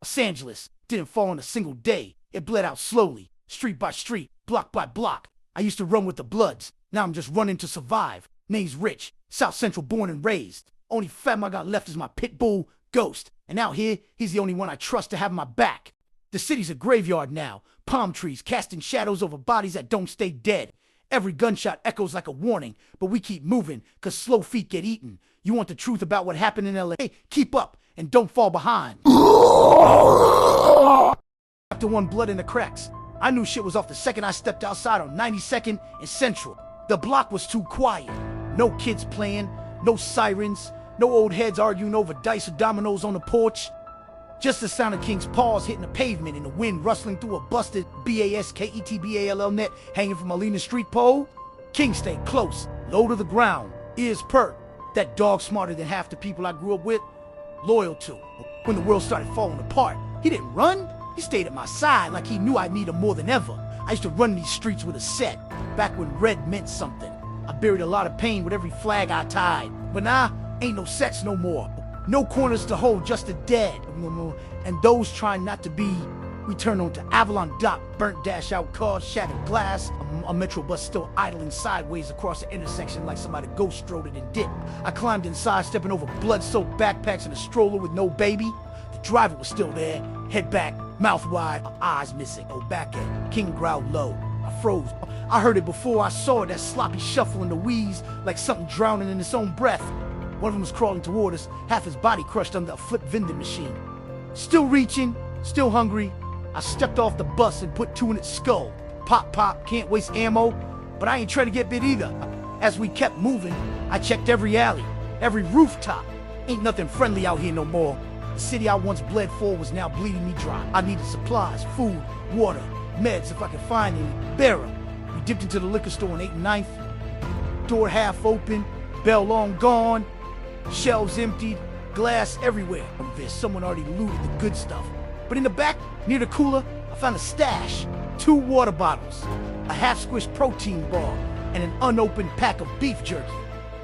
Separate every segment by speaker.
Speaker 1: Los Angeles didn't fall in a single day. It bled out slowly, street by street, block by block. I used to run with the Bloods. Now I'm just running to survive. Name's Rich, South Central born and raised. Only fam I got left is my pit bull, Ghost. And out here, he's the only one I trust to have my back. The city's a graveyard now. Palm trees casting shadows over bodies that don't stay dead. Every gunshot echoes like a warning, but we keep moving, cause slow feet get eaten. You want the truth about what happened in LA? Hey, keep up and don't fall behind. After one blood in the cracks, I knew shit was off the second I stepped outside on 92nd and Central. The block was too quiet. No kids playing, no sirens, no old heads arguing over dice or dominoes on the porch. Just the sound of King's paws hitting the pavement and the wind rustling through a busted BASKETBALL net hanging from a leaning street pole. King stayed close, low to the ground, ears perked. That dog smarter than half the people I grew up with, loyal to. When the world started falling apart, he didn't run. He stayed at my side like he knew I'd need him more than ever. I used to run these streets with a set, back when red meant something. I buried a lot of pain with every flag I tied. But now, ain't no sets no more. No corners to hold, just the dead. And those trying not to be. We turned onto Avalon Dock, burnt dash out cars, shattered glass. A metro bus still idling sideways across the intersection like somebody ghost strode it and dipped. I climbed inside, stepping over blood-soaked backpacks in a stroller with no baby. The driver was still there, head back, mouth wide, eyes missing. Oh, back at King growled low. I froze. I heard it before I saw it, that sloppy shuffle and the wheeze, like something drowning in its own breath. One of them was crawling toward us, half his body crushed under a flip vending machine. Still reaching, still hungry, I stepped off the bus and put two in its skull. Pop, pop, can't waste ammo, but I ain't trying to get bit either. As we kept moving, I checked every alley, every rooftop. Ain't nothing friendly out here no more. The city I once bled for was now bleeding me dry. I needed supplies, food, water, meds if I could find any. Bearer. We dipped into the liquor store on 8th and 9th. Door half open, bell long gone, shelves emptied, glass everywhere. There's someone already looted the good stuff. But in the back, near the cooler, I found a stash. 2 water bottles, a half-squished protein bar, and an unopened pack of beef jerky.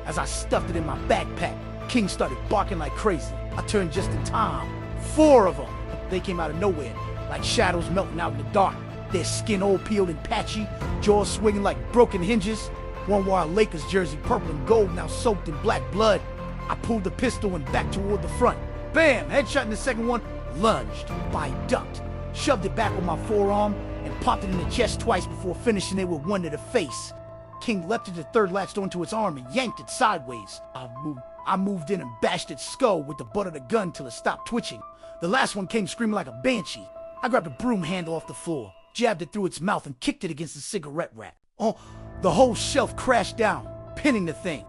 Speaker 1: As I stuffed it in my backpack, King started barking like crazy. I turned just in time. 4 of them. They came out of nowhere, like shadows melting out in the dark. Their skin all peeled and patchy, jaws swinging like broken hinges. One wore a Lakers jersey, purple and gold, now soaked in black blood. I pulled the pistol and backed toward the front. Bam! Headshot in the second one. Lunged, but I ducked, shoved it back with my forearm, and popped it in the chest twice before finishing it with one to the face. King leapt at the third, latched onto its arm and yanked it sideways. I moved in and bashed its skull with the butt of the gun till it stopped twitching. The last one came screaming like a banshee. I grabbed a broom handle off the floor, jabbed it through its mouth, and kicked it against the cigarette rack. Oh, the whole shelf crashed down, pinning the thing.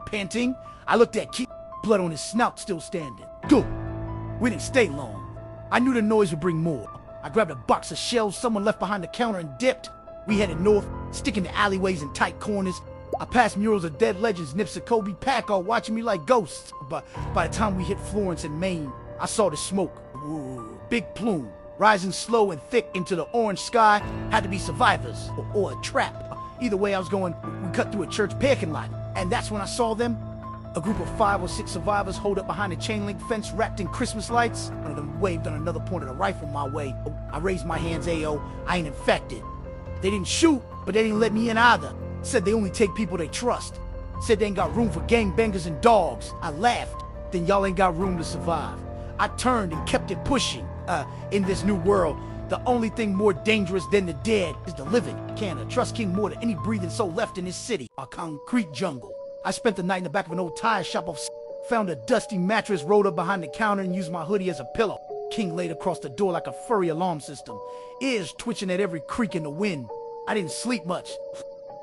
Speaker 1: Panting, I looked at King, blood on his snout still standing. Go! We didn't stay long. I knew the noise would bring more. I grabbed a box of shells someone left behind the counter and dipped. We headed north, sticking to alleyways and tight corners. I passed murals of dead legends, Nipsey, Kobe, Packard watching me like ghosts. But by the time we hit Florence and Maine, I saw the smoke. Ooh, big plume, rising slow and thick into the orange sky. Had to be survivors or a trap. Either way I was going, we cut through a church parking lot. And that's when I saw them. A group of 5 or 6 survivors holed up behind a chain link fence wrapped in Christmas lights. One of them waved on another, pointed a rifle my way. I raised my hands, Ayo, I ain't infected. They didn't shoot, but they didn't let me in either. Said they only take people they trust. Said they ain't got room for gangbangers and dogs. I laughed. Then y'all ain't got room to survive. I turned and kept it pushing. In this new world, the only thing more dangerous than the dead is the living. Can't trust King more than any breathing soul left in this city. A concrete jungle. I spent the night in the back of an old tire shop, found a dusty mattress rolled up behind the counter and used my hoodie as a pillow. King laid across the door like a furry alarm system, ears twitching at every creak in the wind. I didn't sleep much.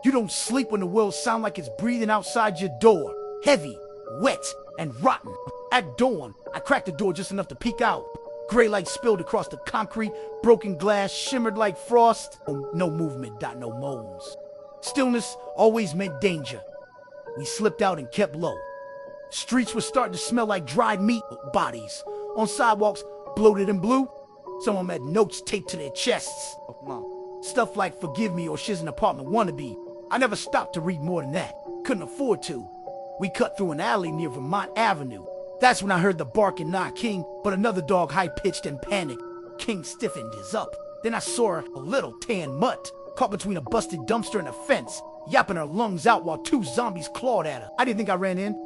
Speaker 1: You don't sleep when the world sounds like it's breathing outside your door. Heavy, wet, and rotten. At dawn, I cracked the door just enough to peek out. Gray light spilled across the concrete, broken glass shimmered like frost. No movement, no moans. Stillness always meant danger. We slipped out and kept low. Streets were starting to smell like dried meat bodies. On sidewalks, bloated and blue, some of them had notes taped to their chests. Stuff like "Forgive me" or "She's an apartment wannabe." I never stopped to read more than that. Couldn't afford to. We cut through an alley near Vermont Avenue. That's when I heard the bark and knock King, but another dog high-pitched and panicked. King stiffened his up. Then I saw a little tan mutt caught between a busted dumpster and a fence, yapping her lungs out while two zombies clawed at her. I didn't think I ran in.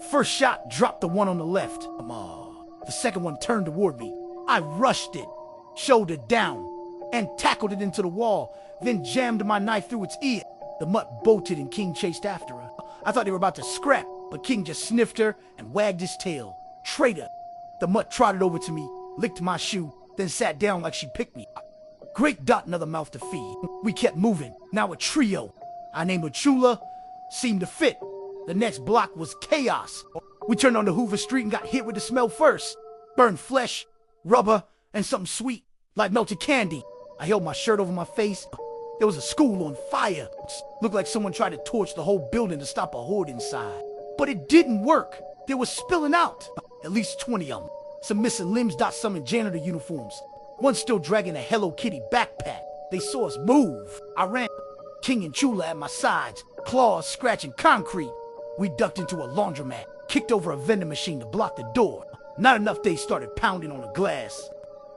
Speaker 1: First shot dropped the one on the left. The second one turned toward me. I rushed it, shoulder down, and tackled it into the wall, then jammed my knife through its ear. The mutt bolted and King chased after her. I thought they were about to scrap, but King just sniffed her and wagged his tail. Traitor! The mutt trotted over to me, licked my shoe, then sat down like she picked me. Great dot, another mouth to feed. We kept moving, now a trio. I named her Chula, seemed to fit. The next block was chaos. We turned onto Hoover Street and got hit with the smell first. Burned flesh, rubber, and something sweet, like melted candy. I held my shirt over my face. There was a school on fire. Looked like someone tried to torch the whole building to stop a horde inside. But it didn't work. They were spilling out. At least 20 of them. Some missing limbs, some in janitor uniforms. One still dragging a Hello Kitty backpack. They saw us move. I ran. King and Chula at my sides, claws scratching concrete. We ducked into a laundromat, kicked over a vending machine to block the door. Not enough, they started pounding on the glass.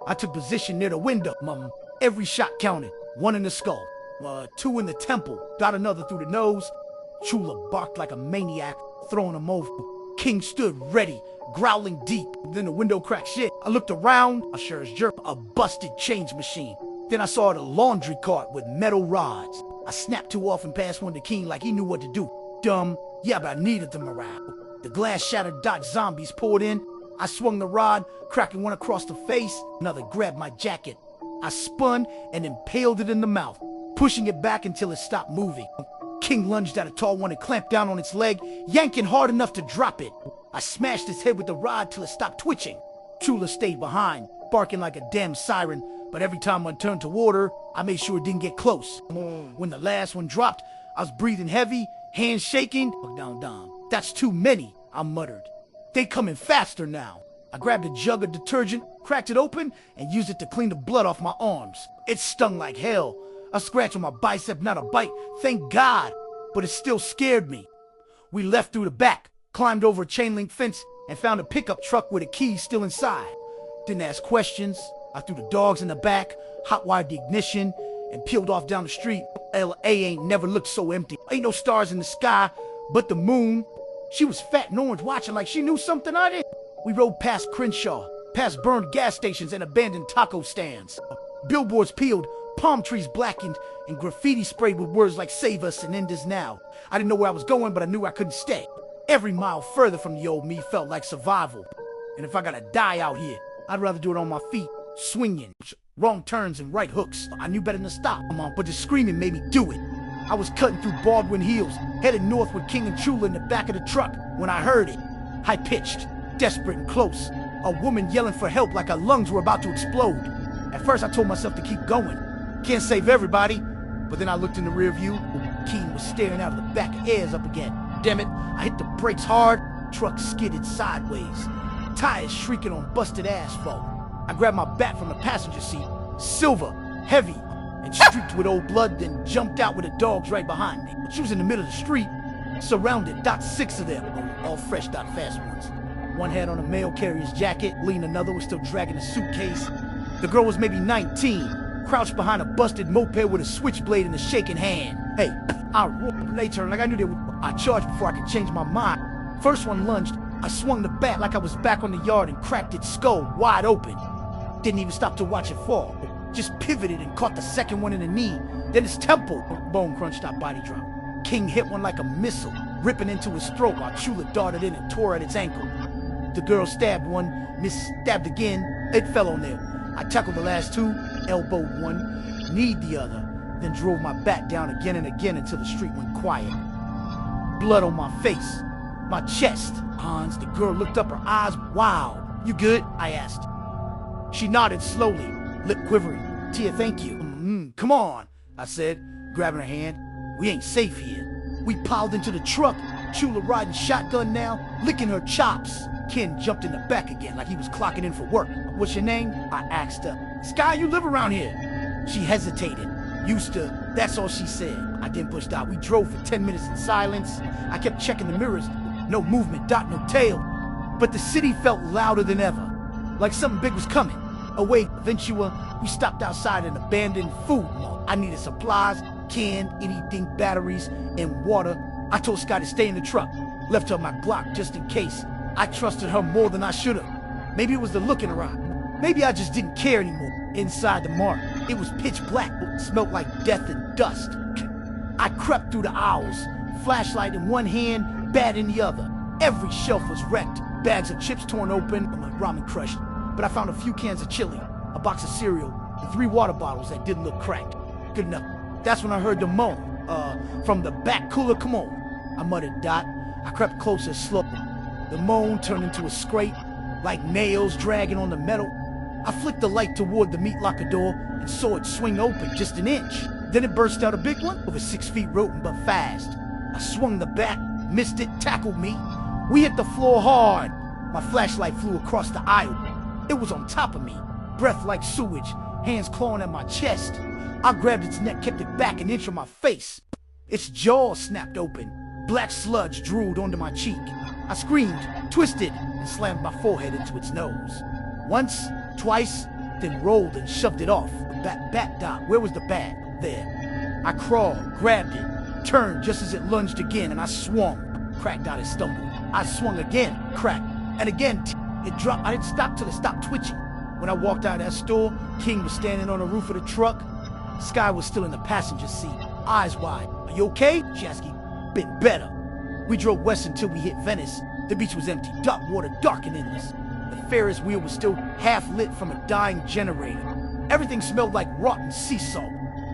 Speaker 1: I took position near the window. Every shot counted. One in the skull, two in the temple, got another through the nose. Chula barked like a maniac, throwing them over. King stood ready, growling deep. Then the window cracked shit. I looked around, I sure as jerk, a busted change machine. Then I saw the laundry cart with metal rods. I snapped two off and passed one to King like he knew what to do. Dumb, yeah, but I needed the morale. The glass shattered zombies poured in. I swung the rod, cracking one across the face. Another grabbed my jacket. I spun and impaled it in the mouth, pushing it back until it stopped moving. King lunged at a tall one and clamped down on its leg, yanking hard enough to drop it. I smashed its head with the rod till it stopped twitching. Chula stayed behind, barking like a damn siren, but every time one turned toward her, I made sure it didn't get close. When the last one dropped, I was breathing heavy, hands shaking. Down. That's too many, I muttered. They coming faster now. I grabbed a jug of detergent, cracked it open, and used it to clean the blood off my arms. It stung like hell. A scratch on my bicep, not a bite, thank God, but it still scared me. We left through the back, climbed over a chain link fence, and found a pickup truck with a key still inside. Didn't ask questions. I threw the dogs in the back, hot-wired the ignition, and peeled off down the street. L.A. ain't never looked so empty. Ain't no stars in the sky, but the moon. She was fat and orange, watching like she knew something I didn't. We rode past Crenshaw, past burned gas stations and abandoned taco stands. Billboards peeled, palm trees blackened, and graffiti sprayed with words like "Save us" and "End us now." I didn't know where I was going, but I knew I couldn't stay. Every mile further from the old me felt like survival. And if I gotta die out here, I'd rather do it on my feet, swinging, wrong turns and right hooks. I knew better than to stop, but the screaming made me do it. I was cutting through Baldwin Hills, headed north with King and Chula in the back of the truck, when I heard it. High-pitched, desperate and close. A woman yelling for help like her lungs were about to explode. At first I told myself to keep going. Can't save everybody. But then I looked in the rear view. King was staring out of the back, ears up again. Damn it, I hit the brakes hard. Truck skidded sideways. Tires shrieking on busted asphalt. I grabbed my bat from the passenger seat. Silver, heavy, and streaked with old blood, then jumped out with the dogs right behind me. She was in the middle of the street, surrounded, 6 of them, all fresh, fast ones. One had on a mail carrier's jacket, another was still dragging a suitcase. The girl was maybe 19, crouched behind a busted moped with a switchblade in a shaking hand. Hey, I roared. They turned like I knew they would. I charged before I could change my mind. First one lunged, I swung the bat like I was back on the yard and cracked its skull wide open. Didn't even stop to watch it fall. Just pivoted and caught the second one in the knee, then his temple. Bone crunched out, body drop. King hit one like a missile, ripping into his throat while Chula darted in and tore at its ankle. The girl stabbed one, stabbed again, it fell on there. I tackled the last two, elbowed one, kneed the other, then drove my bat down again and again until the street went quiet. Blood on my face, my chest. Hans, the girl looked up, her eyes. Wow, you good? I asked. She nodded slowly, lip quivering. Tia, thank you. Come on, I said, grabbing her hand. We ain't safe here. We piled into the truck, Chula riding shotgun now, licking her chops. Ken jumped in the back again like he was clocking in for work. What's your name? I asked her. Sky, you live around here? She hesitated. Used to, that's all she said. I didn't push out. We drove for 10 minutes in silence. I kept checking the mirrors. No movement, no tail. But the city felt louder than ever, like something big was coming. Away, eventually, we stopped outside an abandoned food mall. I needed supplies, canned anything, batteries, and water. I told Scott to stay in the truck, left her my Glock just in case. I trusted her more than I should have. Maybe it was the look in her eye. Maybe I just didn't care anymore. Inside the mart, it was pitch black, it smelled like death and dust. I crept through the aisles, flashlight in one hand, bat in the other. Every shelf was wrecked, bags of chips torn open, my ramen crushed. But I found a few cans of chili, a box of cereal, and 3 water bottles that didn't look cracked. Good enough. That's when I heard the moan, from the back cooler. Come on. I muttered, Dot. I crept closer, slowly. The moan turned into a scrape, like nails dragging on the metal. I flicked the light toward the meat locker door and saw it swing open just an inch. Then it burst out a big one, over 6 feet rodent, but fast. I swung the bat, missed it, tackled me. We hit the floor hard. My flashlight flew across the aisle. It was on top of me, breath like sewage, hands clawing at my chest. I grabbed its neck, kept it back an inch from my face. Its jaw snapped open. Black sludge drooled onto my cheek. I screamed, twisted, and slammed my forehead into its nose. Once, twice, then rolled and shoved it off. Bat, Dot, where was the bat? There. I crawled, grabbed it, turned just as it lunged again, and I swung. Crack, Dot, it stumbled. I swung again, crack, and again, it dropped. I didn't stop till it stopped twitching. When I walked out of that store, King was standing on the roof of the truck. Sky was still in the passenger seat, eyes wide. Are you okay? She asked. Been better. We drove west until we hit Venice. The beach was empty, dark water, dark and endless. The Ferris wheel was still half lit from a dying generator. Everything smelled like rotten sea salt.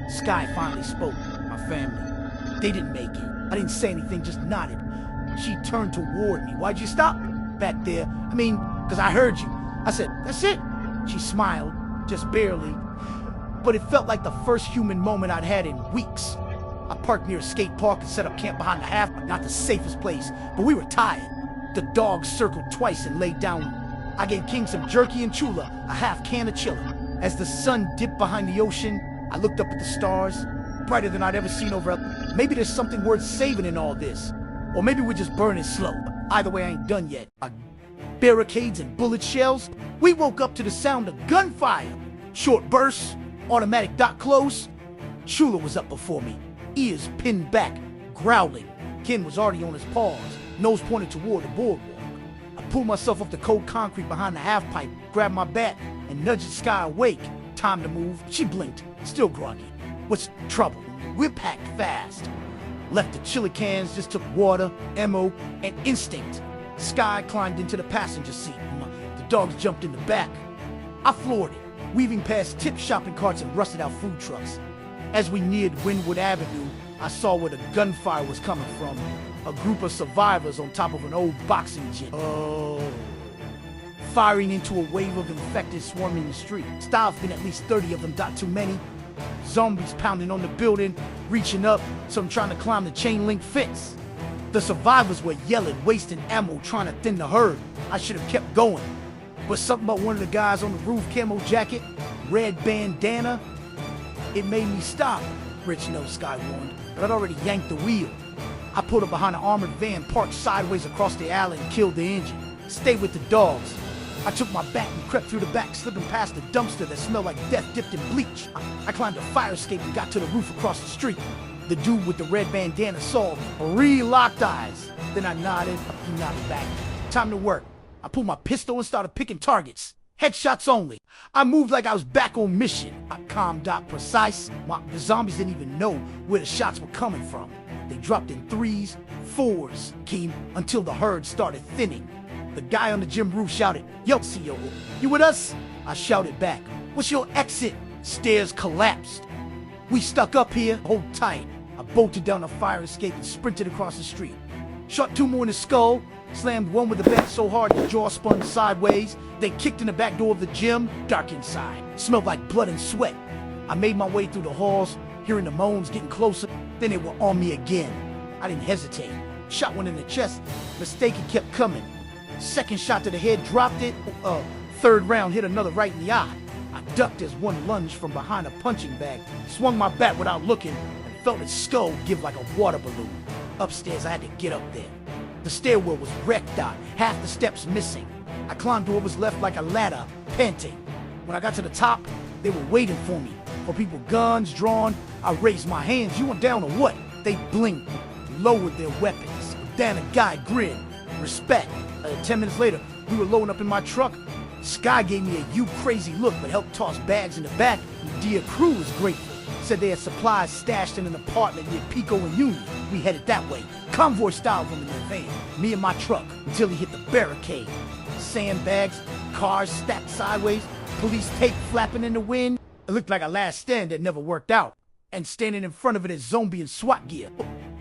Speaker 1: Sky finally spoke. My family. They didn't make it. I didn't say anything, just nodded. She turned toward me. Why'd you stop? Back there. I mean, because I heard you. I said, that's it. She smiled, just barely. But it felt like the first human moment I'd had in weeks. I parked near a skate park and set up camp behind the half, not the safest place, but we were tired. The dogs circled twice and laid down. I gave King some jerky and chula, a half can of chili. As the sun dipped behind the ocean, I looked up at the stars, brighter than I'd ever seen over. Maybe there's something worth saving in all this. Or maybe we're just burning slow. Either way, I ain't done yet. Barricades and bullet shells. We woke up to the sound of gunfire. Short bursts, automatic dot close. Chula was up before me, ears pinned back, growling. Ken was already on his paws, nose pointed toward the boardwalk. I pulled myself off the cold concrete behind the half pipe, grabbed my bat, and nudged Sky awake. Time to move. She blinked, still groggy. What's trouble? We're packed fast. Left the chili cans, just took water, ammo, and instinct. Sky climbed into the passenger seat. The dogs jumped in the back. I floored it, weaving past tip shopping carts and rusted out food trucks. As we neared Wynwood Avenue, I saw where the gunfire was coming from. A group of survivors on top of an old boxing gym. Oh. Firing into a wave of infected swarming the street. Style's been at least 30 of them, not too many. Zombies pounding on the building, reaching up, some trying to climb the chain link fence. The survivors were yelling, wasting ammo, trying to thin the herd. I should have kept going. But something about one of the guys on the roof, camo jacket, red bandana, it made me stop. Rich knows, Sky warned, but I'd already yanked the wheel. I pulled up behind an armored van parked sideways across the alley and killed the engine. Stayed with the dogs. I took my bat and crept through the back, slipping past the dumpster that smelled like death dipped in bleach. I climbed a fire escape and got to the roof across the street. The dude with the red bandana saw me. Re-locked eyes. Then I nodded. He nodded back. Time to work. I pulled my pistol and started picking targets. Headshots only. I moved like I was back on mission. Calm, Dot, precise. The zombies didn't even know where the shots were coming from. They dropped in 3s, 4s, Keem, until the herd started thinning. The guy on the gym roof shouted, "Yo, CEO, you with us?" I shouted back, "What's your exit?" Stairs collapsed. "We stuck up here, hold tight." I bolted down the fire escape and sprinted across the street. Shot 2 more in the skull, slammed one with the bat so hard the jaw spun sideways. They kicked in the back door of the gym, dark inside. Smelled like blood and sweat. I made my way through the halls, hearing the moans getting closer. Then they were on me again. I didn't hesitate. Shot one in the chest. Mistake, it kept coming. Second shot to the head, dropped it. Third round hit another right in the eye. I ducked as one lunged from behind a punching bag, swung my bat without looking, and felt its skull give like a water balloon. Upstairs, I had to get up there. The stairwell was wrecked out, half the steps missing. I climbed to what was left like a ladder, panting. When I got to the top, they were waiting for me. For people, guns drawn. I raised my hands. You went down or what? They blinked, lowered their weapons. Then a guy grinned. Respect. 10 minutes later, we were loading up in my truck. Sky gave me a "you crazy" look, but helped toss bags in the back. Dear crew was grateful. Said they had supplies stashed in an apartment near Pico and Union. We headed that way, convoy style from in their van. Me and my truck, until he hit the barricade. Sandbags, cars stacked sideways, police tape flapping in the wind. It looked like a last stand that never worked out. And standing in front of it is zombie and SWAT gear.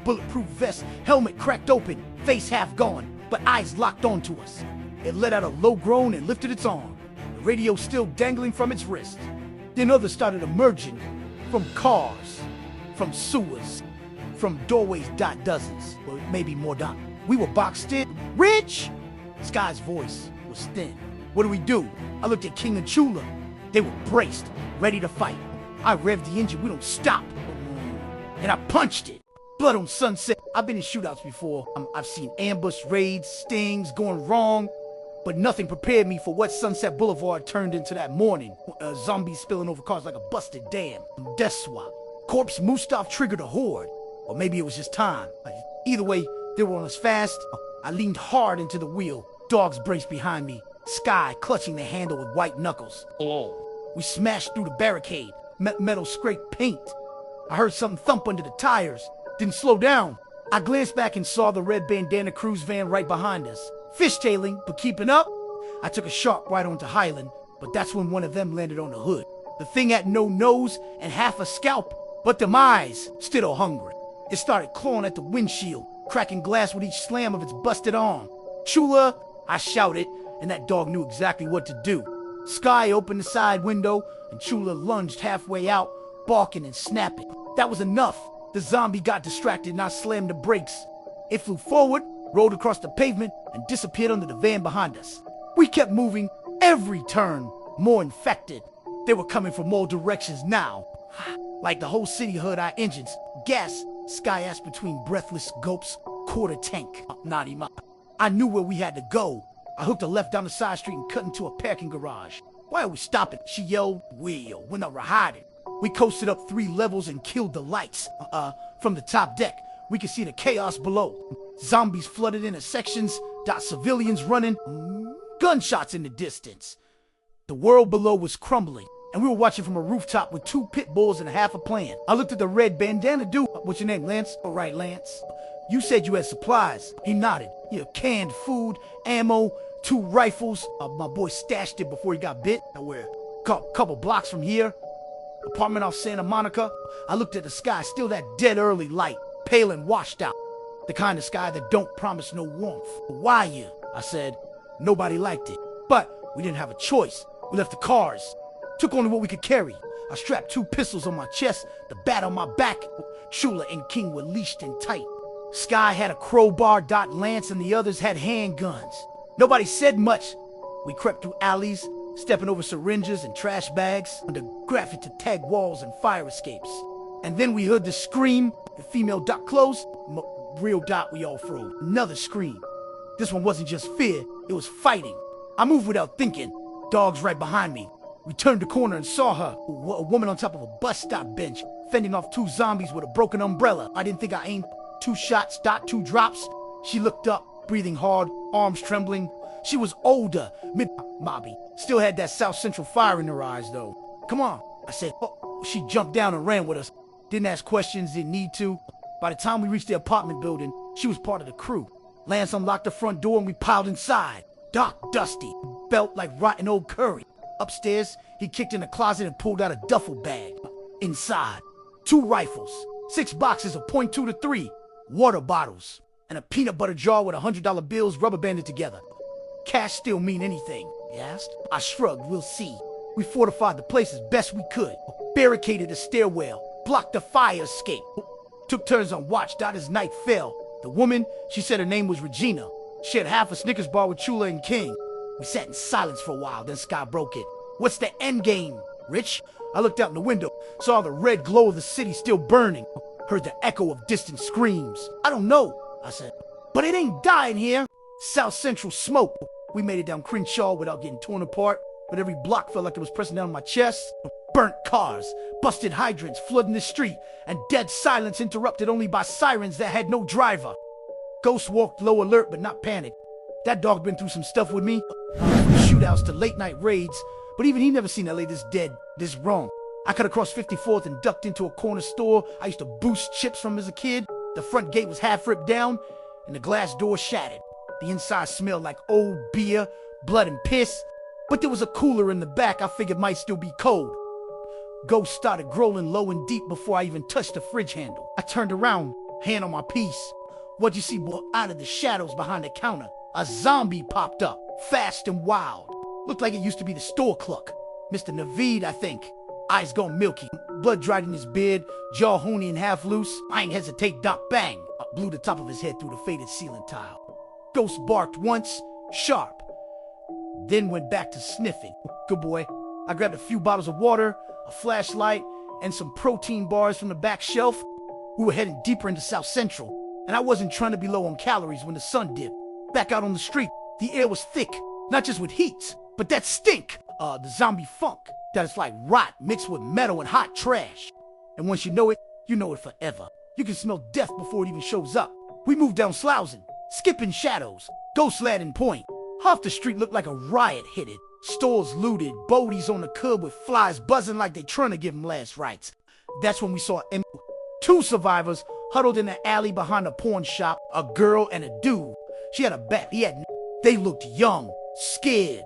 Speaker 1: Bulletproof vest, helmet cracked open, face half gone, but eyes locked onto us. It let out a low groan and lifted its arm, the radio still dangling from its wrist. Then others started emerging, from cars, from sewers, from doorways, dozens, or maybe more dot. We were boxed in. Rich! Sky's voice was thin. What do we do? I looked at King and Chula. They were braced, ready to fight. I revved the engine. We don't stop. And I punched it. Blood on Sunset. I've been in shootouts before. I've seen ambush raids, stings going wrong, but nothing prepared me for what Sunset Boulevard turned into that morning. Zombies spilling over cars like a busted dam. Death swap. Corpse Mustaf triggered a horde. Or maybe it was just time. Either way, they were on us fast. I leaned hard into the wheel. Dogs braced behind me. Sky clutching the handle with white knuckles. We smashed through the barricade. Metal scraped paint. I heard something thump under the tires. Didn't slow down. I glanced back and saw the red bandana cruise van right behind us. Fishtailing, but keeping up. I took a sharp right onto Highland, but that's when one of them landed on the hood. The thing had no nose and half a scalp, but them eyes still hungry. It started clawing at the windshield, cracking glass with each slam of its busted arm. Chula, I shouted, and that dog knew exactly what to do. Sky opened the side window, and Chula lunged halfway out, barking and snapping. That was enough. The zombie got distracted and I slammed the brakes. It flew forward, rolled across the pavement, and disappeared under the van behind us. We kept moving, every turn, more infected. They were coming from all directions now. Like the whole city heard our engines. Gas, Sky asked between breathless gulps, quarter tank. Not even. I knew where we had to go. I hooked a left down the side street and cut into a parking garage. Why are we stopping? She yelled. We're not hiding. We coasted up 3 levels and killed the lights. From the top deck, we could see the chaos below. Zombies flooded into sections, civilians running, gunshots in the distance. The world below was crumbling, and we were watching from a rooftop with 2 pit bulls and half a plan. I looked at the red bandana dude. What's your name, Lance? All right, Lance. You said you had supplies. He nodded. Yeah, canned food, ammo, 2 rifles. My boy stashed it before he got bit. We're a couple blocks from here. Apartment off Santa Monica. I looked at the sky, still that dead early light, pale and washed out. The kind of sky that don't promise no warmth. Why you? I said. Nobody liked it. But we didn't have a choice. We left the cars. Took only what we could carry. I strapped 2 pistols on my chest, the bat on my back. Chula and King were leashed in tight. Sky had a crowbar, Lance and the others had handguns. Nobody said much. We crept through alleys, stepping over syringes and trash bags, under graffiti tag walls and fire escapes. And then we heard the scream. The female Dot closed. Real Dot we all froze. Another scream. This one wasn't just fear, it was fighting. I moved without thinking. Dogs right behind me. We turned the corner and saw her, a woman on top of a bus stop bench, fending off 2 zombies with a broken umbrella. I didn't think I aimed. 2 shots, 2 drops. She looked up, breathing hard, arms trembling. She was older, mid-mobby. Still had that South Central fire in her eyes, though. Come on, I said. She jumped down and ran with us. Didn't ask questions, didn't need to. By the time we reached the apartment building, she was part of the crew. Lance unlocked the front door and we piled inside. Dark, dusty, belt like rotten old curry. Upstairs, he kicked in a closet and pulled out a duffel bag. Inside, 2 rifles, 6 boxes of .2 to 3, water bottles, and a peanut butter jar with $100 bills rubber banded together. Cash still mean anything, he asked. I shrugged, we'll see. We fortified the place as best we could, barricaded the stairwell, blocked the fire escape. Took turns on watch, as night fell. The woman, she said her name was Regina. She had half a Snickers bar with Chula and King. We sat in silence for a while, then Sky broke it. What's the end game, Rich? I looked out in the window, saw the red glow of the city still burning. Heard the echo of distant screams. I don't know, I said. But it ain't dying here. South Central smoke. We made it down Crenshaw without getting torn apart, but every block felt like it was pressing down on my chest. Burnt cars, busted hydrants flooding the street, and dead silence interrupted only by sirens that had no driver. Ghost walked low alert but not panicked. That dog been through some stuff with me, from shootouts to late night raids, but even he never seen LA this dead, this wrong. I cut across 54th and ducked into a corner store I used to boost chips from as a kid. The front gate was half ripped down and the glass door shattered. The inside smelled like old beer, blood and piss, but there was a cooler in the back I figured might still be cold. Ghost started growling low and deep before I even touched the fridge handle. I turned around, hand on my piece. What'd you see, boy? Out of the shadows behind the counter, a zombie popped up, fast and wild. Looked like it used to be the store clerk. Mr. Naveed, I think. Eyes gone milky, blood dried in his beard, jaw horny and half loose. I ain't hesitate, Doc bang. I blew the top of his head through the faded ceiling tile. Ghost barked once, sharp, then went back to sniffing. Good boy. I grabbed a few bottles of water, a flashlight, and some protein bars from the back shelf. We were heading deeper into South Central, and I wasn't trying to be low on calories when the sun dipped. Back out on the street, the air was thick, not just with heat, but that stink, the zombie funk. That is like rot mixed with metal and hot trash. And once you know it forever. You can smell death before it even shows up. We moved down Slauson, skipping shadows, ghost lad in point. Half the street looked like a riot hit it. Stores looted, boadies on the curb with flies buzzing like they trying to give them last rites. That's when we saw two survivors huddled in the alley behind a pawn shop, a girl and a dude. She had a bat, he had They looked young, scared,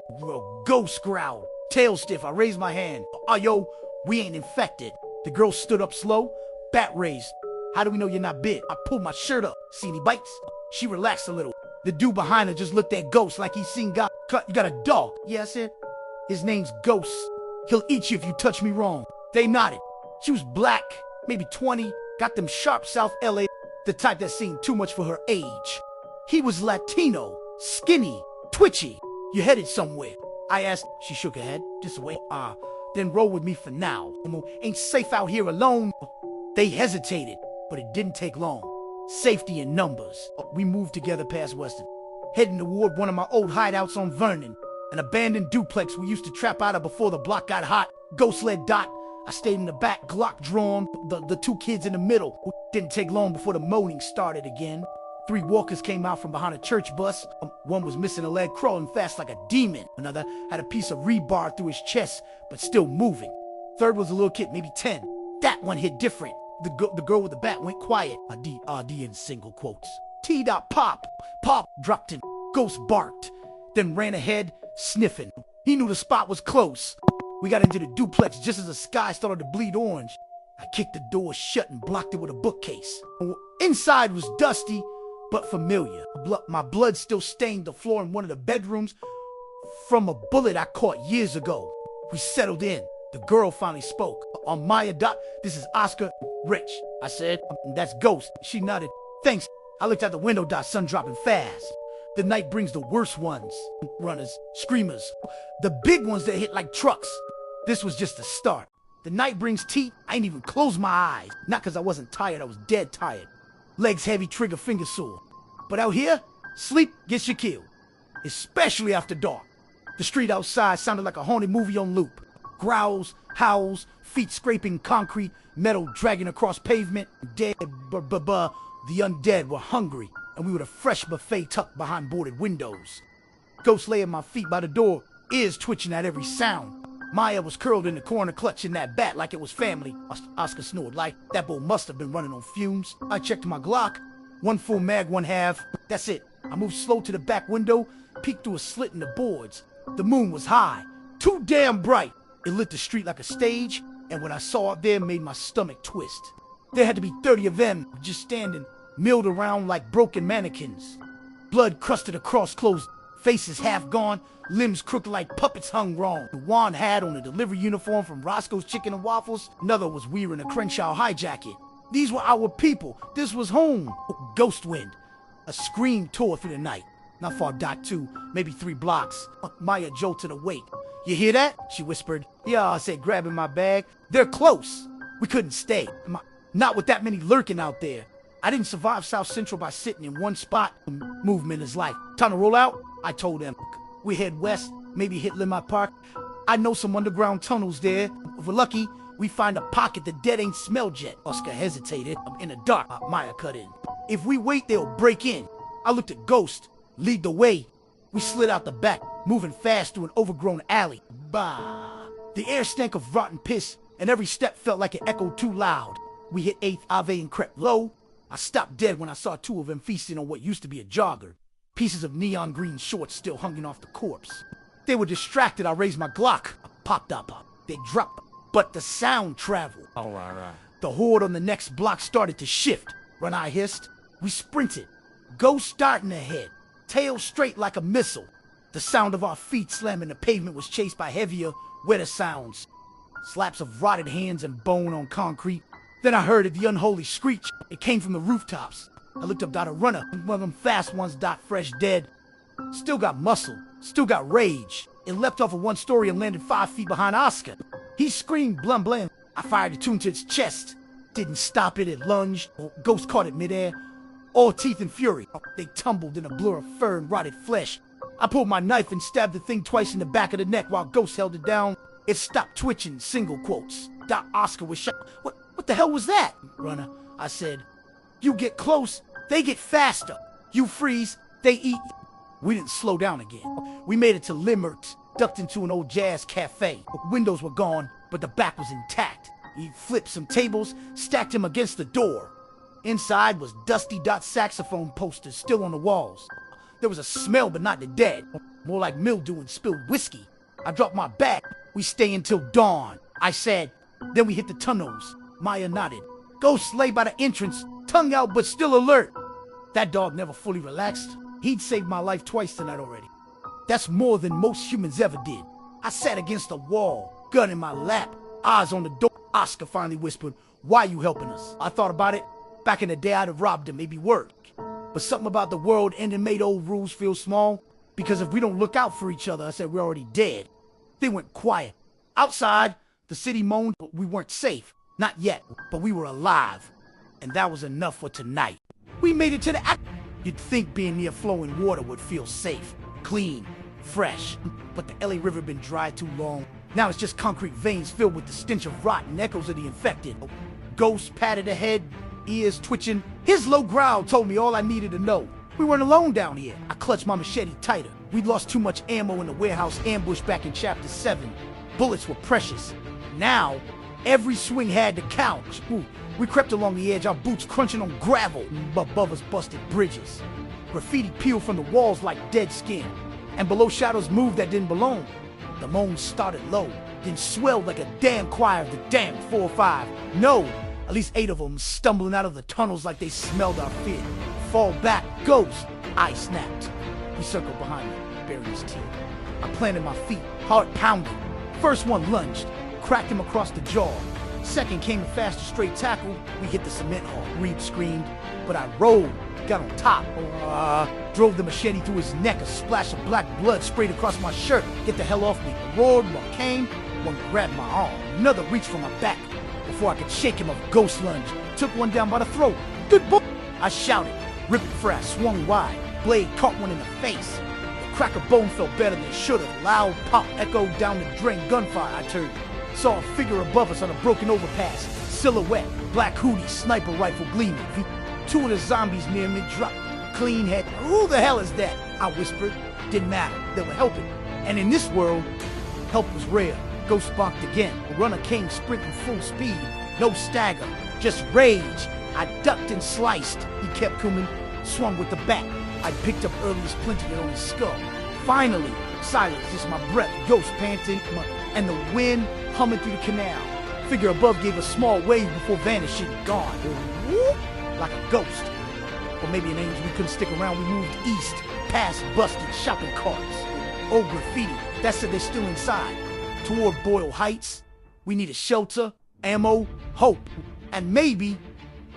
Speaker 1: ghost growled. Tail stiff, I raised my hand. Yo, we ain't infected. The girl stood up slow, bat raised. How do we know you're not bit? I pulled my shirt up. See any bites? She relaxed a little. The dude behind her just looked at Ghost like he seen God. You got a dog? Yeah, I said. His name's Ghost. He'll eat you if you touch me wrong. They nodded. She was black, maybe 20, got them sharp South LA, the type that seen too much for her age. He was Latino, skinny, twitchy. You headed somewhere? I asked. She shook her head. Just wait. Then roll with me for now. Ain't safe out here alone. They hesitated, but it didn't take long. Safety in numbers. We moved together past Western, heading toward one of my old hideouts on Vernon, an abandoned duplex we used to trap out of before the block got hot. Ghost led Dot. I stayed in the back, Glock drawn, the two kids in the middle. Didn't take long before the moaning started again. 3 walkers came out from behind a church bus. One was missing a leg, crawling fast like a demon. Another had a piece of rebar through his chest, but still moving. Third was a little kid, maybe 10. That one hit different. The girl with the bat went quiet. RD in single quotes. T-Dot pop. Pop dropped him. Ghost barked, then ran ahead, sniffing. He knew the spot was close. We got into the duplex just as the sky started to bleed orange. I kicked the door shut and blocked it with a bookcase. Inside was dusty, but familiar. My blood still stained the floor in one of the bedrooms from a bullet I caught years ago. We settled in. The girl finally spoke. On Maya Dot, this is Oscar Rich. I said, that's Ghost. She nodded. Thanks. I looked out the window, Dot, sun dropping fast. The night brings the worst ones. Runners, screamers. The big ones that hit like trucks. This was just the start. The night brings teeth. I ain't even closed my eyes. Not because I wasn't tired, I was dead tired. Legs heavy, trigger finger sore. But out here, sleep gets you killed. Especially after dark. The street outside sounded like a haunted movie on loop. Growls, howls, feet scraping concrete, metal dragging across pavement. Dead, the undead were hungry, and we were a fresh buffet tucked behind boarded windows. Ghost lay at my feet by the door, ears twitching at every sound. Maya was curled in the corner clutching that bat like it was family. Oscar snored like that boy must have been running on fumes. I checked my Glock. 1 full mag, 1 half. That's it. I moved slow to the back window, peeked through a slit in the boards. The moon was high, too damn bright. It lit the street like a stage, and when I saw it there, made my stomach twist. There had to be 30 of them, just standing, milled around like broken mannequins. Blood crusted across closed faces half gone, limbs crooked like puppets hung wrong. One had on a delivery uniform from Roscoe's Chicken and Waffles. Another was wearing a Crenshaw high jacket. These were our people. This was home. Ghost wind. A scream tore through the night. Not far, Dot 2, maybe 3 blocks. Maya jolted awake. You hear that? She whispered. Yeah, I said, grabbing my bag. They're close. We couldn't stay. Not with that many lurking out there. I didn't survive South Central by sitting in one spot. Movement is life. Time to roll out? I told them. We head west, maybe hit Limot Park. I know some underground tunnels there. If we're lucky, we find a pocket the dead ain't smelled yet. Oscar hesitated. In the dark, Maya cut in. If we wait, they'll break in. I looked at Ghost. Lead the way. We slid out the back, moving fast through an overgrown alley. Bah! The air stank of rotten piss, and every step felt like it echoed too loud. We hit 8th Ave and crept low. I stopped dead when I saw two of them feasting on what used to be a jogger. Pieces of neon green shorts still hanging off the corpse. They were distracted. I raised my Glock. I popped up. They dropped. But the sound traveled.
Speaker 2: Oh, right.
Speaker 1: The horde on the next block started to shift. When I hissed, we sprinted. Ghost darting ahead, tail straight like a missile. The sound of our feet slamming the pavement was chased by heavier, wetter sounds. Slaps of rotted hands and bone on concrete. Then I heard the unholy screech. It came from the rooftops. I looked up, dot a runner. One of them fast ones, dot fresh dead. Still got muscle, still got rage. It leapt off of one story and landed 5 feet behind Oscar. He screamed, blum blum. I fired a tune to its chest. Didn't stop it, it lunged. Ghost caught it midair. All teeth and fury. They tumbled in a blur of fur and rotted flesh. I pulled my knife and stabbed the thing twice in the back of the neck while Ghost held it down. It stopped twitching, single quotes. Doc Oscar was shot. What the hell was that? Runner, I said. You get close, they get faster. You freeze, they eat. We didn't slow down again. We made it to Limert, ducked into an old jazz cafe. Windows were gone, but the back was intact. He flipped some tables, stacked them against the door. Inside was dusty dot saxophone posters still on the walls. There was a smell, but not the dead. More like mildew and spilled whiskey. I dropped my bag. We stay until dawn, I said. Then we hit the tunnels. Maya nodded. Ghost lay by the entrance, tongue out but still alert. That dog never fully relaxed. He'd saved my life twice tonight already. That's more than most humans ever did. I sat against the wall, gun in my lap, eyes on the door. Oscar finally whispered, "Why you helping us?" I thought about it. Back in the day, I'd have robbed him, maybe work. But something about the world ending made old rules feel small. Because if we don't look out for each other, I said we're already dead. They went quiet. Outside, the city moaned, but we weren't safe. Not yet, but we were alive. And that was enough for tonight. We made it to the You'd think being near flowing water would feel safe, clean, fresh. But the LA River been dry too long. Now it's just concrete veins filled with the stench of rot and echoes of the infected. Ghost patted ahead, ears twitching. His low growl told me all I needed to know. We weren't alone down here. I clutched my machete tighter. We'd lost too much ammo in the warehouse ambush back in Chapter 7. Bullets were precious. Now, every swing had to count. We crept along the edge, our boots crunching on gravel. Above us busted bridges. Graffiti peeled from the walls like dead skin. And below shadows moved that didn't belong. The moans started low, then swelled like a damn choir of the damned 4 or 5. No, at least 8 of them stumbling out of the tunnels like they smelled our fear. Fall back, Ghost, I snapped. He circled behind me, burying his teeth. I planted my feet, heart pounding. First one lunged, cracked him across the jaw. Second came a faster straight tackle. We hit the cement hall. Reed screamed, but I rolled, got on top. Drove the machete through his neck. A splash of black blood sprayed across my shirt. Get the hell off me. I roared, one came, one grabbed my arm. Another reached for my back. Before I could shake him, a ghost lunge. Took one down by the throat. Good boy! I shouted, ripped before I swung wide. Blade caught one in the face. The crack of bone felt better than it should have. Loud pop echoed down the drain. Gunfire, I turned. Saw a figure above us on a broken overpass. Silhouette, black hoodie, sniper rifle gleaming. 2 of the zombies near me dropped. Clean head. Who the hell is that? I whispered. Didn't matter. They were helping. And in this world, help was rare. Ghost barked again. The runner came sprinting full speed. No stagger, just rage. I ducked and sliced. He kept coming, swung with the bat. I picked up early splintered it on his skull. Finally, silence, just my breath, Ghost panting, and the wind humming through the canal. Figure above gave a small wave before vanishing, gone. Whoop, like a ghost. Or maybe an angel. We couldn't stick around. We moved east, past busted shopping carts. Old graffiti, that said they're still inside. Toward Boyle Heights. We needed shelter, ammo, hope. And maybe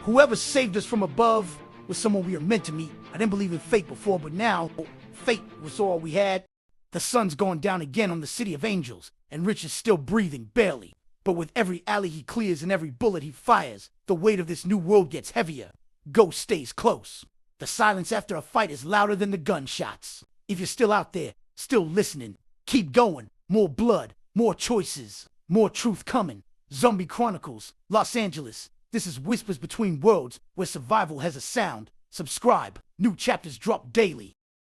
Speaker 1: whoever saved us from above was someone we were meant to meet. I didn't believe in fate before, but now, fate was all we had. The sun's gone down again on the city of angels, and Rich is still breathing, barely. But with every alley he clears and every bullet he fires, the weight of this new world gets heavier. Ghost stays close. The silence after a fight is louder than the gunshots. If you're still out there, still listening, keep going. More blood, more choices, more truth coming. Zombie Chronicles, Los Angeles. This is Whispers Between Worlds, where survival has a sound. Subscribe. New chapters drop daily.